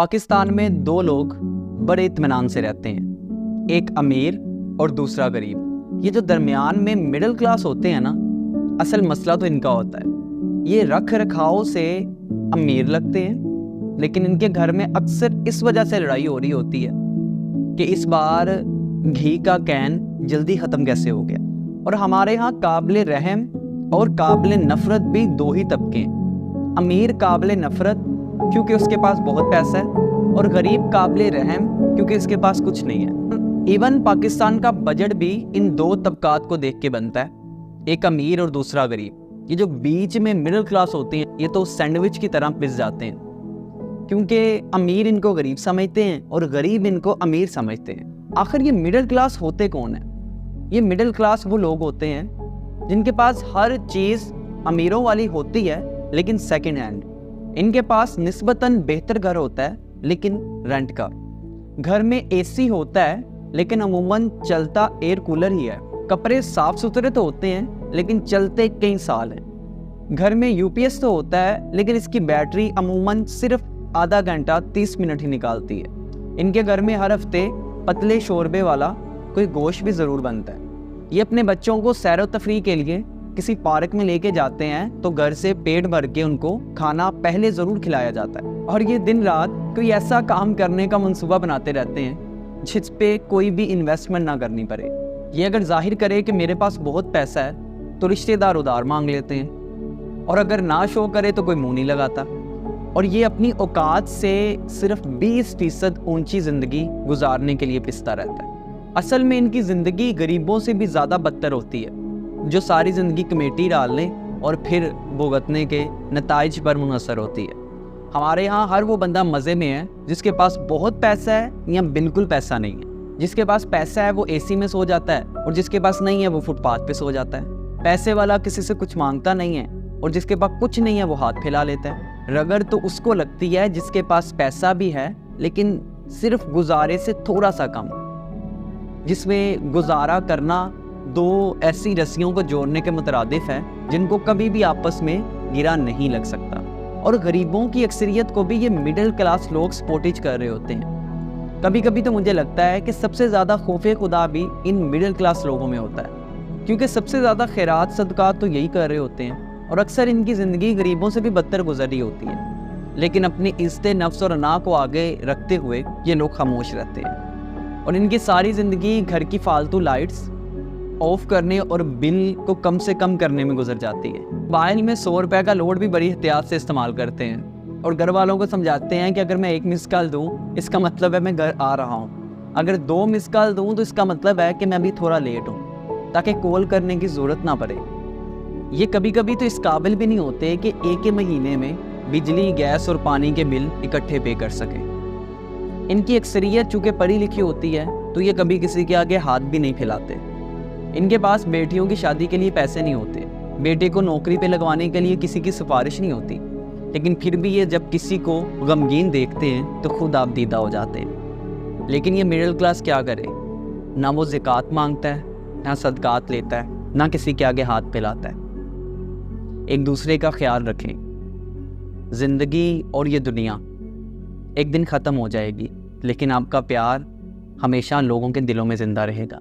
पाकिस्तान में दो लोग बड़े इत्मीनान से रहते हैं, एक अमीर और दूसरा गरीब। ये जो दरमियान में मिडिल क्लास होते हैं ना, असल मसला तो इनका होता है। ये रख रखाव से अमीर लगते हैं, लेकिन इनके घर में अक्सर इस वजह से लड़ाई हो रही होती है कि इस बार घी का कैन जल्दी ख़त्म कैसे हो गया। और हमारे यहाँ काबिल रहम और काबिल नफ़रत भी दो ही तबके हैं। अमीर काबिल नफ़रत क्योंकि उसके पास बहुत पैसा है, और गरीब काबिल रहम क्योंकि इसके पास कुछ नहीं है। इवन पाकिस्तान का बजट भी इन दो तबकात को देख के बनता है, एक अमीर और दूसरा गरीब। ये जो बीच में मिडिल क्लास होते हैं, ये तो सैंडविच की तरह पिस जाते हैं, क्योंकि अमीर इनको गरीब समझते हैं और गरीब इनको अमीर समझते हैं। आखिर ये मिडिल क्लास होते कौन है? ये मिडिल क्लास वो लोग होते हैं जिनके पास हर चीज़ अमीरों वाली होती है, लेकिन सेकंड हैंड। इनके पास निस्बतन बेहतर घर होता है, लेकिन रेंट का। घर में एसी होता है, लेकिन अमूमन चलता एयर कूलर ही है। कपड़े साफ सुथरे तो होते हैं, लेकिन चलते कई साल हैं। घर में यूपीएस तो होता है, लेकिन इसकी बैटरी अमूमन सिर्फ आधा घंटा 30 मिनट ही निकालती है। इनके घर में हर हफ्ते पतले शोरबे वाला कोई गोश्त भी ज़रूर बनता है। ये अपने बच्चों को सैर व तफरीह के लिए किसी पार्क में लेके जाते हैं, तो घर से पेट भर के उनको खाना पहले ज़रूर खिलाया जाता है। और ये दिन रात कोई ऐसा काम करने का मंसूबा बनाते रहते हैं जिस पे कोई भी इन्वेस्टमेंट ना करनी पड़े। ये अगर जाहिर करे कि मेरे पास बहुत पैसा है, तो रिश्तेदार उधार मांग लेते हैं, और अगर ना शो करे तो कोई मुंह नहीं लगाता। और ये अपनी औकात से सिर्फ 20% ऊंची ज़िंदगी गुजारने के लिए पिसता रहता है। असल में इनकी ज़िंदगी गरीबों से भी ज़्यादा बदतर होती है, जो सारी ज़िंदगी कमेटी डालने और फिर भुगतने के नताइज पर मुनहसर होती है। हमारे यहाँ हर वो बंदा मज़े में है जिसके पास बहुत पैसा है या बिल्कुल पैसा नहीं है। जिसके पास पैसा है वो एसी में सो जाता है, और जिसके पास नहीं है वो फुटपाथ पे सो जाता है। पैसे वाला किसी से कुछ मांगता नहीं है, और जिसके पास कुछ नहीं है वो हाथ फैला लेता है। रगड़ तो उसको लगती है जिसके पास पैसा भी है, लेकिन सिर्फ गुजारे से थोड़ा सा कम, जिसमें गुजारा करना दो ऐसी रस्सियों को जोड़ने के मुतरादिफ है जिनको कभी भी आपस में गिरा नहीं लग सकता। और गरीबों की अक्सरियत को भी ये मिडिल क्लास लोग सपोर्टेज कर रहे होते हैं। कभी कभी तो मुझे लगता है कि सबसे ज़्यादा खौफे खुदा भी इन मिडिल क्लास लोगों में होता है, क्योंकि सबसे ज़्यादा खैरात सदक़ात तो यही कर रहे होते हैं, और अक्सर इनकी ज़िंदगी गरीबों से भी बदतर गुजर रही होती है। लेकिन अपनी इज़्ज़त नफ्स और अना को आगे रखते हुए ये लोग खामोश रहते हैं, और इनकी सारी ज़िंदगी घर की फालतू लाइट्स ऑफ करने और बिल को कम से कम करने में गुजर जाती है। मोबाइल में 100 रुपये का लोड भी बड़ी एहतियात से इस्तेमाल करते हैं, और घर वालों को समझाते हैं कि अगर मैं 1 मिस कॉल दूँ इसका मतलब है मैं घर आ रहा हूँ, अगर 2 मिस कॉल दूँ तो इसका मतलब है कि मैं अभी थोड़ा लेट हूँ, ताकि कॉल करने की ज़रूरत ना पड़े। ये कभी कभी तो इस काबिल भी नहीं होते कि एक ही महीने में बिजली, गैस और पानी के बिल इकट्ठे पे कर सकें। इनकी अक्सरियत चूँकि पढ़ी लिखी होती है, तो ये कभी किसी के आगे हाथ भी नहीं फैलाते। इनके पास बेटियों की शादी के लिए पैसे नहीं होते, बेटे को नौकरी पे लगवाने के लिए किसी की सिफारिश नहीं होती, लेकिन फिर भी ये जब किसी को गमगीन देखते हैं तो खुद आप दीदा हो जाते हैं। लेकिन ये मिडिल क्लास क्या करे? ना वो ज़कात मांगता है, ना सदकात लेता है, ना किसी के आगे हाथ फैलाता है। एक दूसरे का ख्याल रखें। ज़िंदगी और ये दुनिया एक दिन ख़त्म हो जाएगी, लेकिन आपका प्यार हमेशा लोगों के दिलों में ज़िंदा रहेगा।